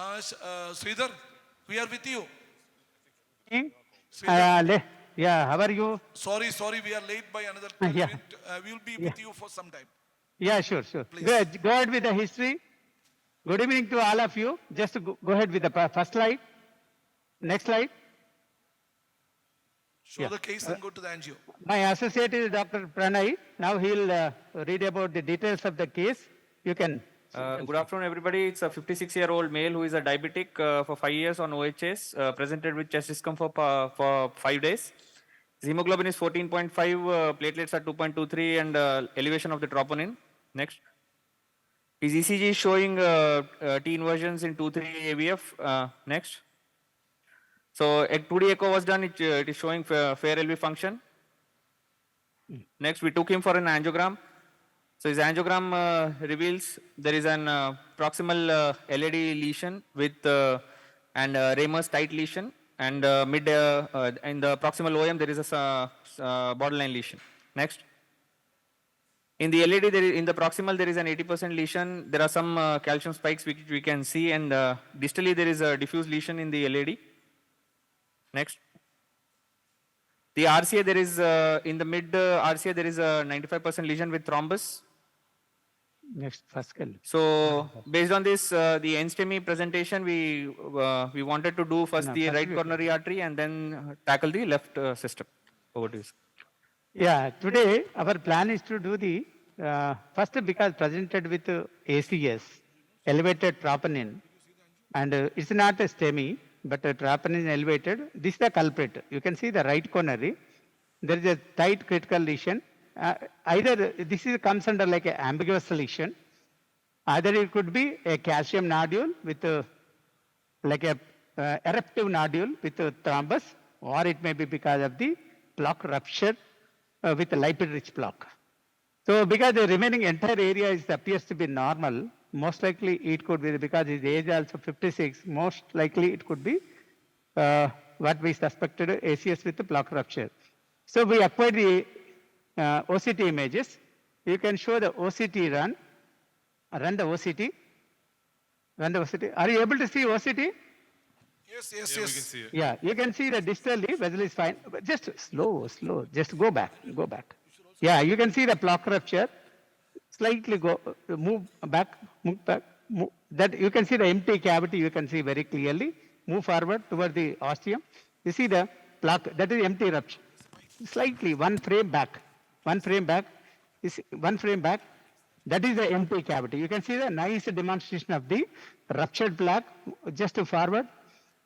Sridhar, we are with you. Hmm? Sridhar, Yeah, how are you? sorry, we are late by another 12 Yeah, minutes. We will be yeah, with you for some time. yeah, sure. Please. Go ahead with the history. Good evening to all of you. Just go ahead with the first slide. Next slide. Show Yeah. the case and go to the angio. My associate is Dr. Pranay. Now he'll read about the details of the case. You can. Good afternoon, everybody. It's a 56-year-old male who is a diabetic for 5 years on OHS, presented with chest discomfort for 5 days. His hemoglobin is 14.5, platelets are 2.23, and elevation of the troponin. Next. His ECG is showing T inversions in 2-3 AVF. Next. So, a 2D echo was done. It is showing fair LV function. Next, we took him for an angiogram. So his angiogram reveals there is an proximal LED lesion with and Raymer's tight lesion, and mid in the proximal OM there is a borderline lesion. Next. In the LED, in the proximal there is an 80% lesion. There are some calcium spikes which we can see, and distally there is a diffuse lesion in the LED. Next. The RCA, there is in the mid RCA there is a 95% lesion with thrombus. Next, first scale. So based on this, the NSTEMI presentation, we wanted to do first the right coronary artery and then tackle the left system. Over to you. Yeah, today our plan is to do the first because presented with ACS, elevated troponin, and it's not a STEMI, but troponin elevated. This is the culprit. You can see the right coronary. There is a tight critical lesion. Either this is comes under like an ambiguous lesion. Either it could be a calcium nodule with like a eruptive nodule with thrombus, or it may be because of the plaque rupture with a lipid-rich plaque. So because the remaining entire area appears to be normal, most likely it could be because his age also 56, most likely it could be what we suspected ACS with the plaque rupture. So we acquired the OCT images. You can show the OCT run the OCT. Run the OCT. Are you able to see OCT? Yes. We can see it. Yeah, you can see the distally vessel is fine. But just slow. Just go back. Yeah, you can see the plaque rupture. Slightly move back. That you can see the empty cavity. You can see very clearly. Move forward toward the ostium. You see the plaque. That is empty rupture. Slightly one frame back. One frame back. That is the empty cavity. You can see the nice demonstration of the ruptured plaque. Just forward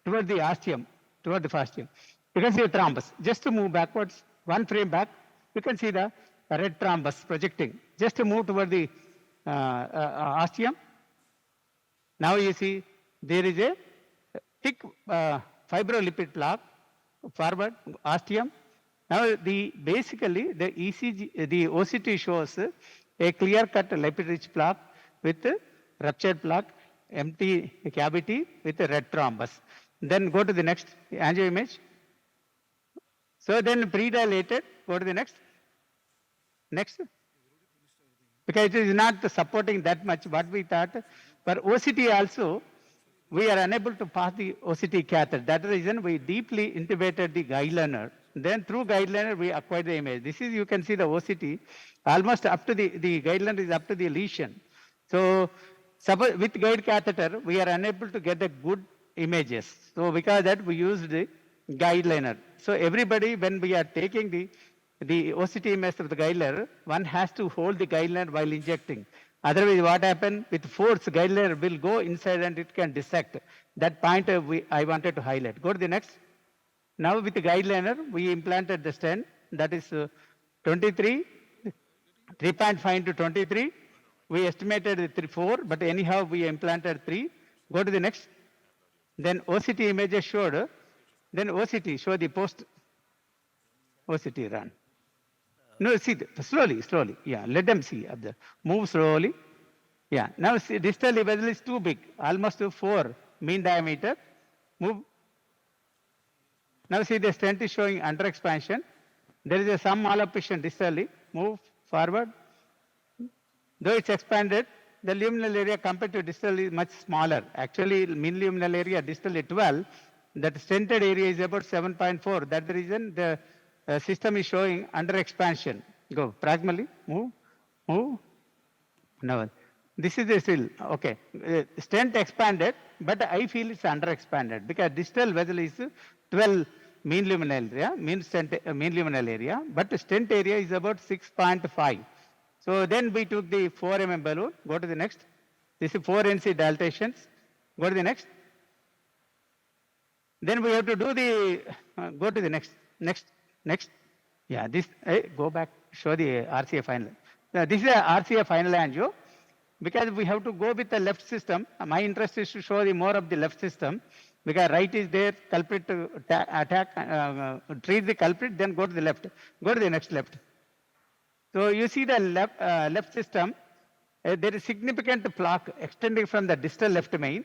toward the ostium, toward the ostium. You can see the thrombus. Just to move backwards, one frame back, you can see the red thrombus projecting. Just to move toward the ostium. Now you see there is a thick fibrolipid plaque forward ostium. Now basically the ECG, the OCT shows a clear-cut lipid-rich plaque with ruptured plaque, empty cavity with a red thrombus. Then go to the next angio image. So then pre-dilated, go to the next. Next. Because it is not supporting that much what we thought. For OCT also, we are unable to pass the OCT catheter. That's the reason we deeply intubated the guide liner. Then through guide liner, we acquired the image. This is, you can see the OCT, almost up to the guide liner is up to the lesion. So with guide catheter, we are unable to get the good images. So because that we used the guide liner. So everybody, when we are taking the OCT image of the guide liner, one has to hold the guide liner while injecting. Otherwise, what happens with force, guide liner will go inside and it can dissect. That point I wanted to highlight. Go to the next. Now with the guide liner, we implanted the stent, that is 23, 3.5 into 23. We estimated 4, but anyhow we implanted 3. Go to the next. Then OCT images showed, then OCT show the post OCT run. No, see, slowly. Yeah, let them see. Move slowly. Yeah, now see, distal vessel is too big, almost 4 mean diameter. Move. Now see the stent is showing under expansion. There is some malabsorption distally. Move forward. Though it's expanded, the luminal area compared to distal is much smaller. Actually, mean luminal area distal is 12. That stented area is about 7.4. That's the reason the system is showing under expansion. Go, proximally, move. No, this is the still, okay. Stent expanded, but I feel it's under expanded because distal vessel is 12 mean luminal area, mean luminal area, but stent area is about 6.5. So then we took the 4 mm balloon, go to the next. This is 4 NC dilatations, go to the next. Then we have to do the, go to the next. Yeah, this, go back, show the RCA final. This is a RCA final angio. Because we have to go with the left system. My interest is to show the more of the left system. Because right is there, culprit to attack, treat the culprit, then go to the left. Go to the next left. So you see the left system, there is significant plaque extending from the distal left main,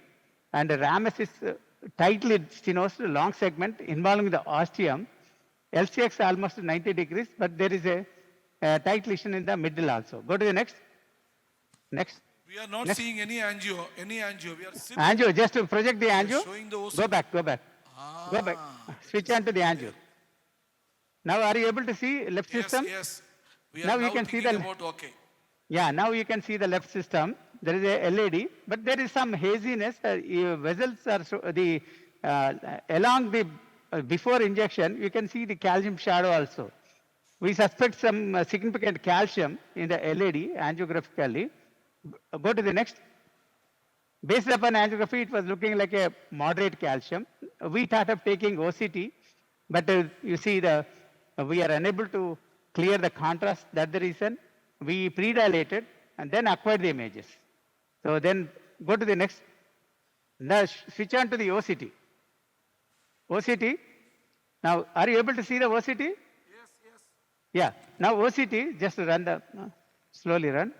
and the ramus is tightly stenosed, long segment involving the ostium. LCX almost 90 degrees, but there is a tight lesion in the middle also. Go to the next. Next. We are not seeing any angio. We are simply Angio, just to project the angio. showing the OC. Go back. Go back. Switch on to the angio. Now, are you able to see left system? Yes. We are Now now you can see thinking the- about okay. Yeah, now you can see the left system. There is a LED, but there is some haziness. Vessels are along the before injection. You can see the calcium shadow also. We suspect some significant calcium in the LED angiographically. Go to the next. Based upon angiography, it was looking like a moderate calcium. We thought of taking OCT, but you see we are unable to clear the contrast. That's the reason we pre-dilated and then acquired the images. So then go to the next. Now switch on to the OCT. OCT. Now, are you able to see the OCT? Yes. Yeah. Now OCT, just run the, slowly run.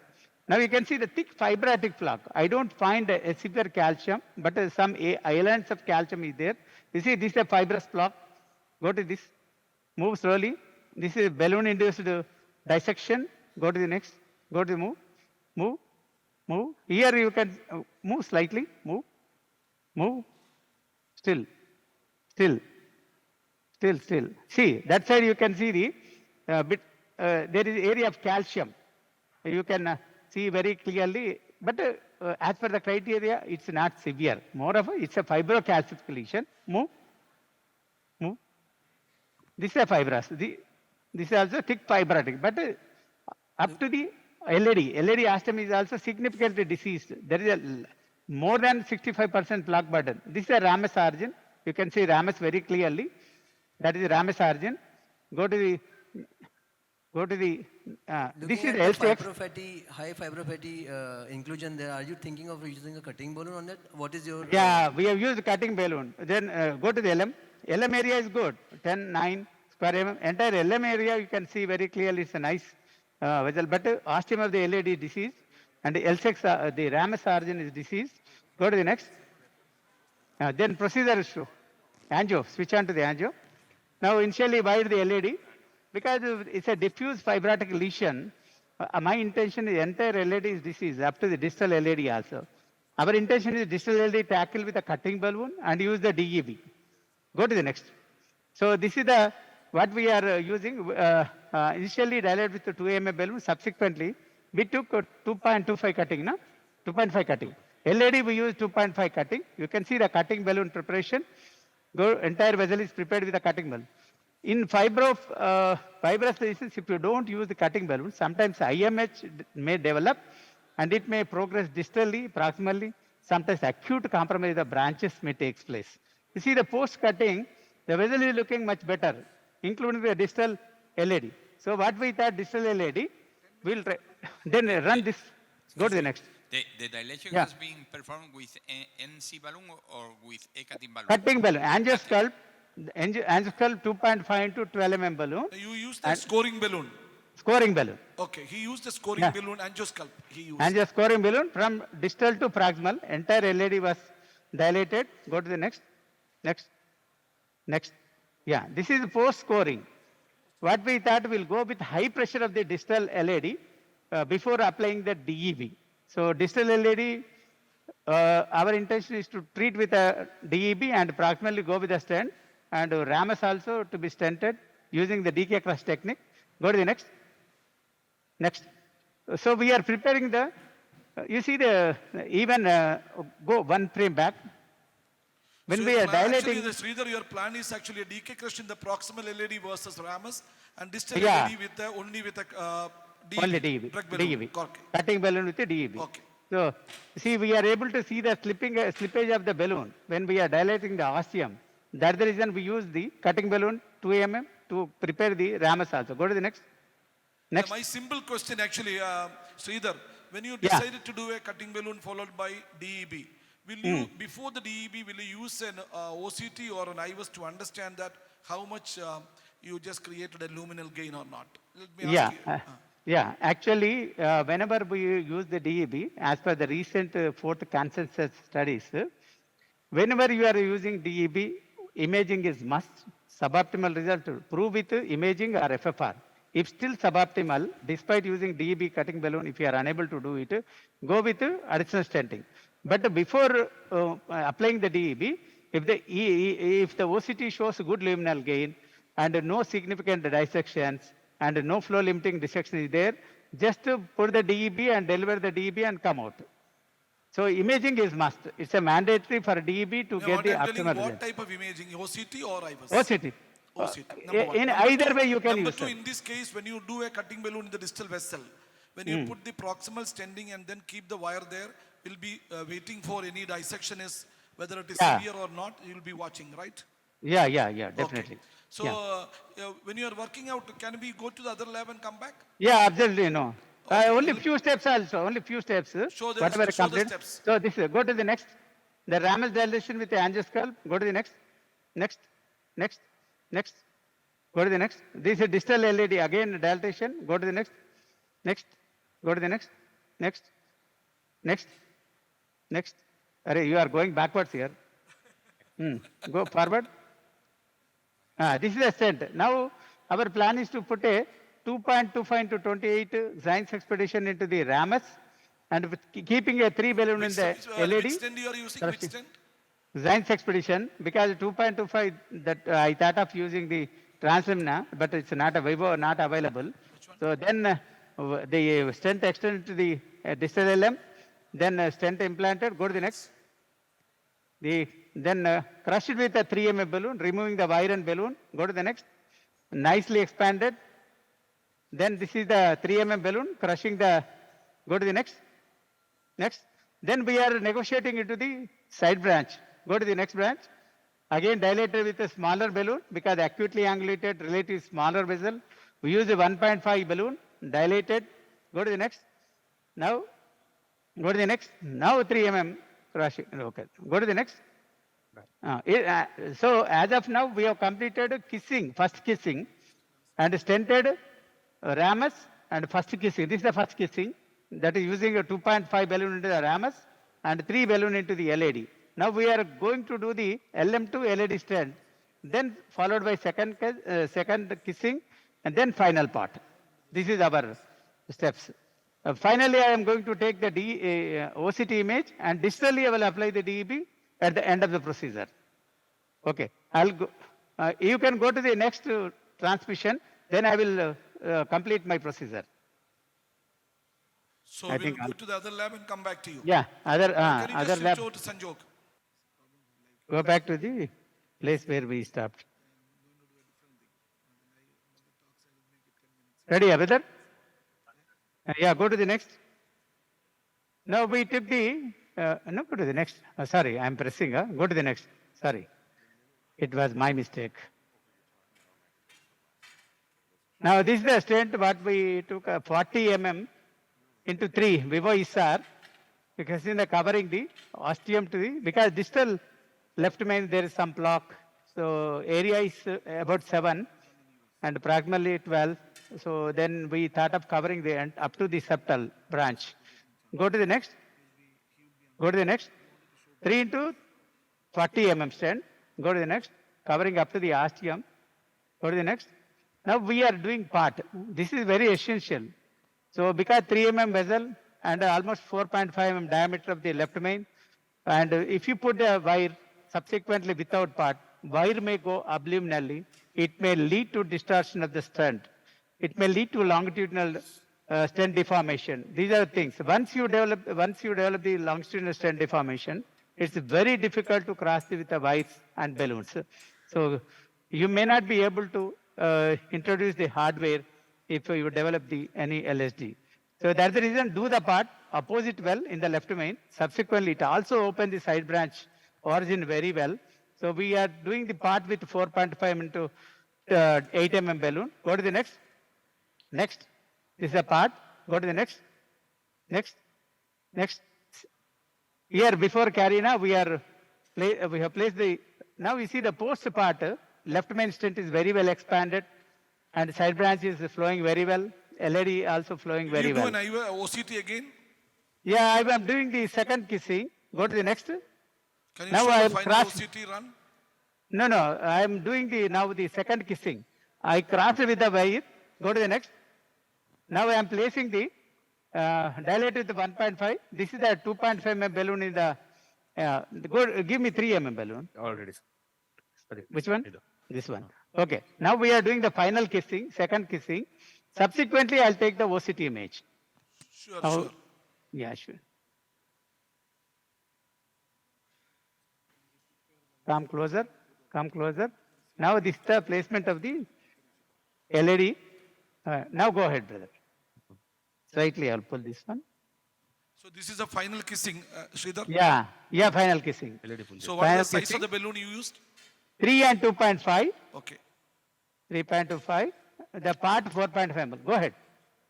Now you can see the thick fibratic plaque. I don't find a severe calcium, but some islands of calcium is there. You see, this is a fibrous plaque. Go to this. Move slowly. This is balloon-induced dissection. Go to the next. Go to the move. Here you can move slightly. Move. Still. See, that side you can see the there is area of calcium. You can see very clearly, but as per the criteria, it's not severe. Moreover, it's a fibrocalcific lesion. Move. This is a fibrous. This is also thick fibratic, but up to the LED ostium is also significantly diseased. There is a more than 65% plaque burden. This is a ramus origin. You can see ramus very clearly. That is ramus origin. Go to the this is LCX. High fibrofatty inclusion there. Are you thinking of using a cutting balloon on that? What is your... Yeah, we have used cutting balloon. Then go to the LM. LM area is good. 10, 9 square mm. Entire LM area you can see very clearly. It's a nice vessel. But ostium of the LED is diseased. And the LCX, the ramus origin is diseased. Go to the next. Then procedure is show. Angio. Switch on to the angio. Now initially why the LED? Because it's a diffuse fibratic lesion. My intention is entire LED is diseased up to the distal LED also. Our intention is distal LED tackle with a cutting balloon and use the DEB. Go to the next. So this is what we are using. Initially dilated with the 2 mm balloon. Subsequently, we took 2.25 cutting, no? 2.5 cutting. LED we use 2.5 cutting. You can see the cutting balloon preparation. Entire vessel is prepared with a cutting balloon. In fibrous lesions, if you don't use the cutting balloon, sometimes IMH may develop and it may progress distally, proximally. Sometimes acute compromise of the branches may take place. You see the post-cutting, the vessel is looking much better, including the distal LED. So what we thought distal LED, we'll try. Then run this. Go to the next. The dilation Yeah. has been performed with NC balloon or with a cutting balloon? Cutting balloon. Angiosculpt 2.5 into 12 mm balloon. You used the scoring balloon. Scoring balloon. Okay, he used the scoring Yeah. balloon angiosculpt. He used. And the scoring balloon from distal to proximal, entire LED was dilated. Go to the next. Yeah, this is post scoring. What we thought we'll go with high pressure of the distal LED before applying the DEB. So distal LED, our intention is to treat with a DEB and proximally go with a stent, and ramus also to be stented using the DK crush technique. Go to the next. Next. So we are preparing the, you see the, even go one frame back. When So we your are plan- dilating, Actually, Sridhar, your plan is actually a DK crush in the proximal LED versus ramus and distal Yeah. LED with the, only with a DEB, only DEB, drug balloon. DEB, Okay. cutting balloon with the DEB. Okay. So, see, we are able to see the slippage of the balloon when we are dilating the ostium. That's the reason we use the cutting balloon 2 mm to prepare the ramus also. Go to the next. Next. My simple question actually, Sridhar, when you Yeah. decided to do a cutting balloon followed by DEB, will you, before the DEB, will you use an OCT or an IVUS to understand that how much you just created a luminal gain or not? Let me Yeah. ask you. Yeah, actually, whenever we use the DEB, as per the recent fourth consensus studies, whenever you are using DEB, imaging is must. Suboptimal result prove with imaging or FFR. If still suboptimal, despite using DEB cutting balloon, if you are unable to do it, go with additional stenting. But before applying the DEB, if the OCT shows good luminal gain and no significant dissections and no flow limiting dissection is there, just put the DEB and deliver the DEB and come out. So imaging is must. It's a mandatory for DEB to Now, get what the I'm telling you, optimal what result. type of imaging, OCT or IVUS? OCT. OCT, number one. In Number either two- way you can Number use two, it. in this case, when you do a cutting balloon in the distal vessel, when you put the proximal stenting and then keep the wire there, you'll be waiting for any dissection is, whether it is Yeah. severe or not, you'll be watching, right? Yeah, definitely. Okay. So, Yeah. when you are working out, can we go to the other lab and come back? Yeah, absolutely, no. Okay. Only few steps also, only few steps. Show the- Whatever show the complete. steps. So this, go to the next. The ramus dilation with the angiosculp, go to the next. Next, next, next. Go to the next. This is distal LED, again dilatation, go to the next. Next, go to the next. Next, next, next. Array, you are going backwards here. Go forward. This is a stent. Now, our plan is to put a 2.25 into 28 Zines expedition into the ramus and with keeping a 3 balloon in the LED. Which stent you are using? Which stent? Zines expedition, because 2.25 that I thought of using the translamina, but it's not available. So then the stent extended to the distal LM, then stent implanted. Go to the next. Then crush it with a 3 mm balloon, removing the wire and balloon. Go to the next. Nicely expanded. Then this is the 3 mm balloon, crushing the, go to the next. Next. Then we are negotiating into the side branch. Go to the next branch. Again dilated with a smaller balloon because acutely angulated, relative smaller vessel. We use a 1.5 balloon, dilated. Go to the next. Now, go to the next. Now 3 mm crushing. Okay. Go to the next. So as of now, we have completed kissing, first kissing, and stented ramus and first kissing. This is the first kissing, that is using a 2.5 balloon into the ramus and 3 balloon into the LED. Now we are going to do the LM2 LED stent, then followed by second kissing, and then final part. This is our steps. Finally, I am going to take the OCT image and distally I will apply the DEB at the end of the procedure. Okay, I'll go. You can go to the next transmission, then I will complete my procedure. So I we'll think go I'll- to the other lab and come back to you. Yeah, other Can you other just lab. switch over to Sanjog? Go back to the place where we stopped. Ready, Abhidhar? Yeah, go to the next. Now we took the, no, go to the next. Sorry, I'm pressing. Go to the next. Sorry. It was my mistake. Now this is the stent what we took 40 mm into 3 Vivo ISR, because in the covering the ostium to the, because distal left main there is some block. So area is about 7 and proximally 12. So then we thought of covering the end up to the septal branch. Go to the next. Go to the next. 3 into 40 mm stent. Go to the next. Covering up to the ostium. Go to the next. Now we are doing part. This is very essential. So because 3 mm vessel, and almost 4.5 mm diameter of the left main. And if you put a wire subsequently without part, wire may go obliminally. It may lead to distortion of the strand. It may lead to longitudinal strand deformation. These are things. Once you develop the longitudinal strand deformation, it's very difficult to cross it with the wires and balloons. So you may not be able to introduce the hardware if you develop any LSD. So that's the reason, do the part, oppose it well in the left main. Subsequently, it also open the side branch origin very well. So we are doing the part with 4.5 into 8 mm balloon. Go to the next. Next. This is a part. Go to the next. Next. Next. Here before Karina, we have placed the, now you see the post part, left main stent is very well expanded and side branch is flowing very well. LED also flowing very well. You do an OCT again? Yeah, I am doing the second kissing. Go to the next. Can you Now show I the am final OCT run? No, I am doing the second kissing. I crossed with the wire. Go to the next. Now I am placing the dilated with 1.5. This is the 2.5 mm balloon in the, give me 3 mm balloon. Already. Sorry. Which one? This one. Okay. Now we are doing the final kissing, second kissing. Subsequently, I'll take the OCT image. Sure, Now- sure. Yeah, sure. Come closer. Come closer. Now this is the placement of the LED. Now go ahead, brother. Slightly, I'll pull this one. So this is the final kissing, Sridhar? Yeah, final kissing. So what is Final the size kissing. of the balloon you used? 3 and 2.5. Okay. 3.25. The part 4.5 mm. Go ahead.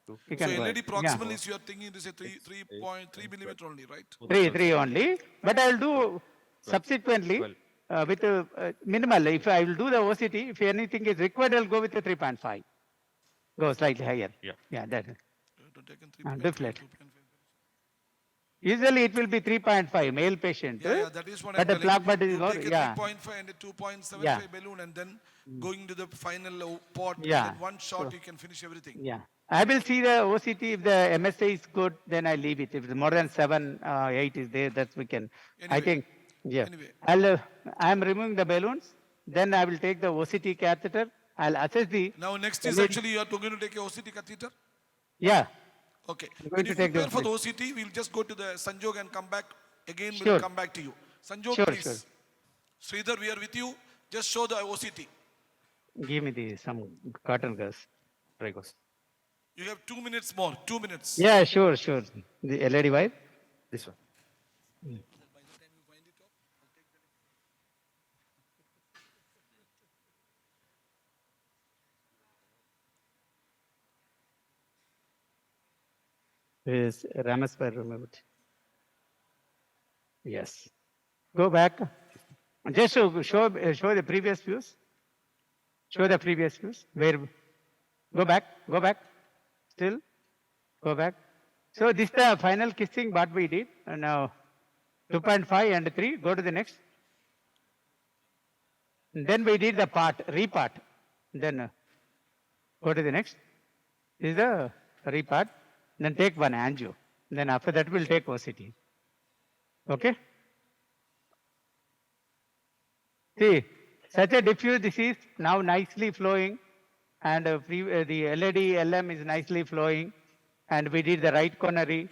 You So can go LED ahead. proximal is you are thinking it is a 3.3 millimeter only, right? Yeah. 3 only. But I will do subsequently with minimal. If I will do the OCT, if anything is required, I will go with the 3.5. Go slightly higher. Yeah, that. To take in Do 3.3, flat. 2.5. Usually it will be 3.5 male patient. Yeah, that is what But I'm the telling. plaque bud is You more. take a Yeah. 3.5 and a 2.75 Yeah. balloon and then going to the final pot. Yeah. And then one shot you can finish everything. Yeah. I will see the OCT. If the MSA is good, then I leave it. If it's more than 7, 8 is there, that we can. I Anyway. think, yeah. Anyway. I am removing the balloons. Then I will take the OCT catheter. I'll assess the. Now next is LED. actually you are going to take a OCT catheter. Yeah. Okay. I'm When going you to take prepare the for the OCT, we'll just go to the Sanjog and come back. Again, Sure. we'll come back to you. Sanjog, Sure, please. Sridhar, we are with you. Just show the OCT. Give me some cotton gas. Try goes. You have 2 minutes more. 2 minutes. Yeah, sure. The LED wire. This one. Is Ramas wire removed? Yes. Go back. Just show the previous views. Show the previous views. Where? Go back. Still. Go back. So this is the final kissing what we did. And now 2.5 and 3. Go to the next. And then we did the repart. Then go to the next. This is the repart. Then take one angio. Then after that we'll take OCT. Okay? See, such a diffuse disease now nicely flowing, and the LED LM is nicely flowing, and we did the right coronary,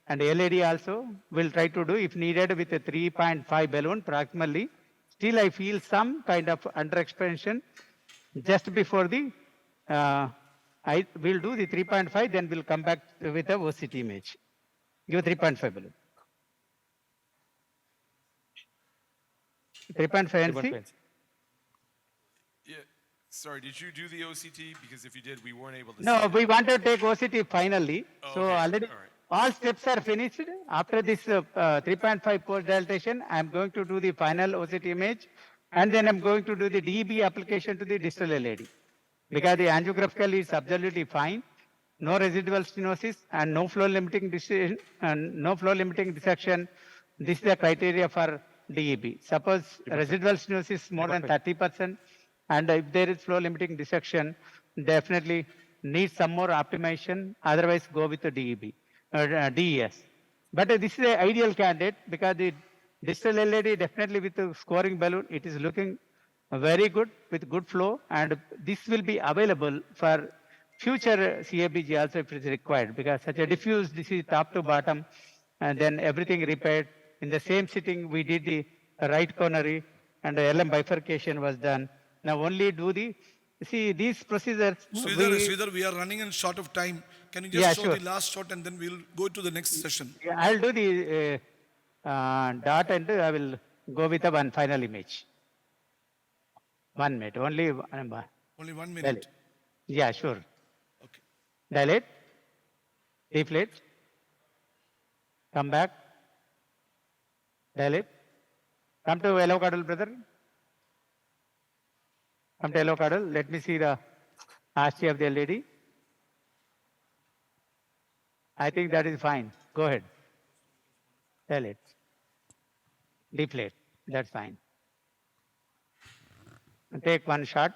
and LED also we'll try to do if needed with a 3.5 balloon proximally. Still I feel some kind of underexpansion just before the, I will do the 3.5, then we'll come back with a OCT image. Give 3.5 balloon. 3.5 and see. Yeah. Sorry, did you do the OCT? Because if you did, we weren't able to No, see we it. want to take OCT finally. Oh, So okay. already All right. all steps are finished. After this 3.5 post dilatation, I am going to do the final OCT image, and then I'm going to do the DEB application to the distal LED. Because the angiographically is absolutely fine, no residual stenosis and no flow limiting dissection, and no flow limiting dissection. This is the criteria for DEB. Suppose residual stenosis more than 30%, and if there is flow limiting dissection, definitely need some more optimization. Otherwise, go with the DEB. DES. But this is an ideal candidate because the digital LED definitely with the scoring balloon, it is looking very good with good flow, and this will be available for future CABG also if it is required, because such a diffuse, this is top to bottom, and then everything repaired. In the same sitting, we did the right coronary and the LM bifurcation was done. Now only do the, see these procedures. Sridhar, we are running in short of time. Can you just Yeah, show sure. the last shot and then we'll go to the next session? Yeah, I'll do the dot and I will go with a one final image. 1 minute, only one. Only 1 minute. Dilate. Yeah, sure. Okay. Dilate, deflate, come back, dilate, come to yellow caudal, brother. Come to yellow caudal. Let me see the RC of the LED. I think that is fine. Go ahead. Dilate, deflate. That's fine. Take one shot.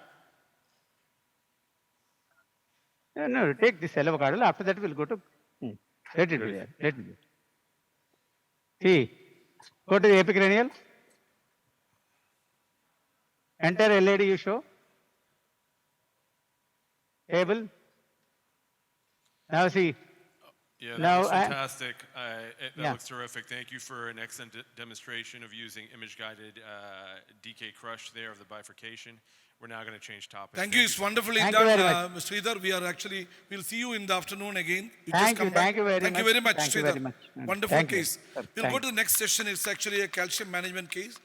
No, take this yellow caudal. After that, we'll go to. Let it be there. Let it be. See, go to the epicranial. Enter LED you show. Table. Now see. Yeah, that Now, looks I- fantastic. That Yeah. looks terrific. Thank you for an excellent demonstration of using image-guided DK crush there of the bifurcation. We're now going to change topics. Thank you. It's wonderfully Thank you done, very much. Sridhar. We'll see you in the afternoon again. You Thank just come you, back. thank you very Thank you much. very much, Thank you Sridhar. very much. Wonderful Thank you. case. We'll Thank go to the next session. It's actually a calcium management case.